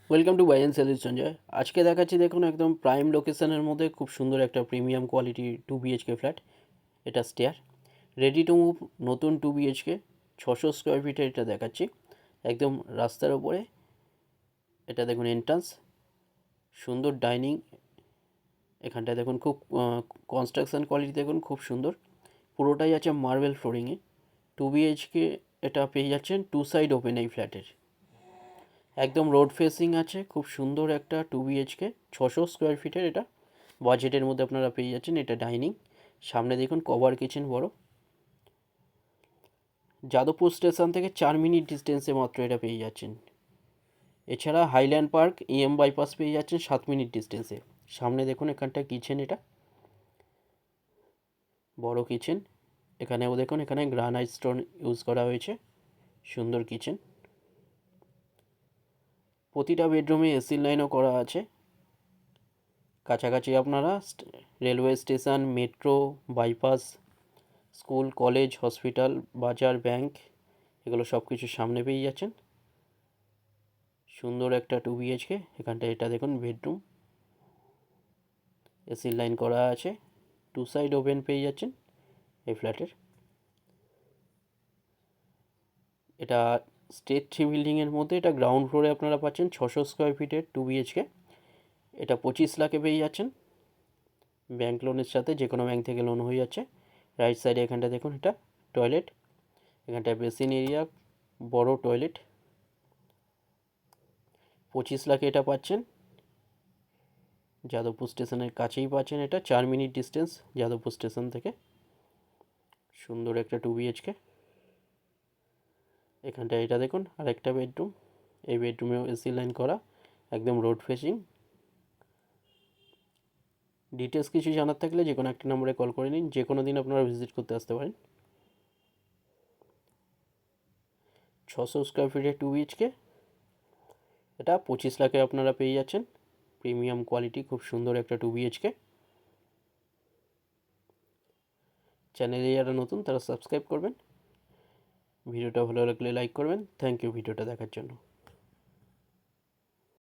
Welcome to buy and sell Sanjay. আজকে দেখাচ্ছি দেখুন একদম প্রাইম লোকেশনের মধ্যে খুব সুন্দর একটা প্রিমিয়াম কোয়ালিটি 2 BHK ফ্ল্যাট। এটা স্টেয়ার রেডি টু মুভ, নতুন 2 BHK 600 স্কোয়ার ফিটের এটা দেখাচ্ছি একদম রাস্তার ওপরে। এটা দেখুন এন্ট্রান্স, সুন্দর ডাইনিং। এখানটায় দেখুন খুব কনস্ট্রাকশন কোয়ালিটি দেখুন খুব সুন্দর, পুরোটাই আছে মার্বেল ফ্লোরিংয়ে। 2 BHK এটা পেয়ে যাচ্ছেন টু সাইড ওপেন এই ফ্ল্যাটের, একদম রোড ফেসিং আছে। খুব সুন্দর একটা 2 BHK 600 স্কোয়ার ফিটের এটা বাজেটের মধ্যে আপনারা পেয়ে যাচ্ছেন। এটা ডাইনিং, সামনে দেখুন কভার কিচেন বড়। যাদবপুর স্টেশন থেকে 4 মিনিট ডিস্টেন্সে মাত্র এটা পেয়ে যাচ্ছেন। এছাড়া হাইল্যান্ড পার্ক বাইপাস পেয়ে যাচ্ছেন 7 মিনিট ডিস্টেন্সে। সামনে দেখুন এখানটা কিচেন, এটা বড় কিচেন। এখানেও দেখুন এখানে গ্রানাইট স্টোন ইউজ করা হয়েছে, সুন্দর কিচেন। প্রতিটা বেডরুমে এসি লাইনও করা আছে। কাছাকাছি আপনারা railway station, metro, bypass, school, college, hospital, বাজার, ব্যাংক, এগুলো সব কিছু সামনে পেয়ে যাচ্ছেন। সুন্দর একটা 2 BHK। এখানটা এটা দেখুন বেডরুম, এসি লাইন করা আছে, টু সাইড ওপেন পেয়ে যাচ্ছেন এই ফ্ল্যাটের। এটা স্টেট 3 বিল্ডিংয়ের মধ্যে, এটা গ্রাউন্ড ফ্লোরে আপনারা পাচ্ছেন 600 স্কোয়ার ফিটের 2 BHK। এটা 25 লাখে পেয়ে যাচ্ছেন ব্যাংক লোনের সাথে, যে কোনো ব্যাংক থেকে লোন হয়ে যাচ্ছে। রাইট সাইডে এখানটা দেখুন এটা টয়লেট, এখানটায় বেসিন এরিয়া, বড় টয়লেট। 25 লাখে এটা পাচ্ছেন, যাদবপুর স্টেশনের কাছেই পাচ্ছেন। এটা 4 মিনিট ডিস্টেন্স যাদবপুর স্টেশন থেকে। সুন্দর একটা 2 BHK। এখানটায় এটা দেখুন আরেকটা বেডরুম, এই বেডরুমেও এসি লাইন করা, একদম রোড ফেসিং। ডিটেলস কিছু জানার থাকলে যে কোনো একটা নম্বরে কল করে নিন, যে কোনো দিন আপনারা ভিজিট করতে আসতে পারেন। 600 স্কোয়ার ফিটের 2 BHK, এটা 25 লাখে আপনারা পেয়ে যাচ্ছেন। প্রিমিয়াম কোয়ালিটি, খুব সুন্দর একটা 2 BHK। চ্যানেলে যারা নতুন তারা সাবস্ক্রাইব করবেন, ভিডিওটা ভালো লাগলে লাইক করবেন। থ্যাংক ইউ ভিডিওটা দেখার জন্য।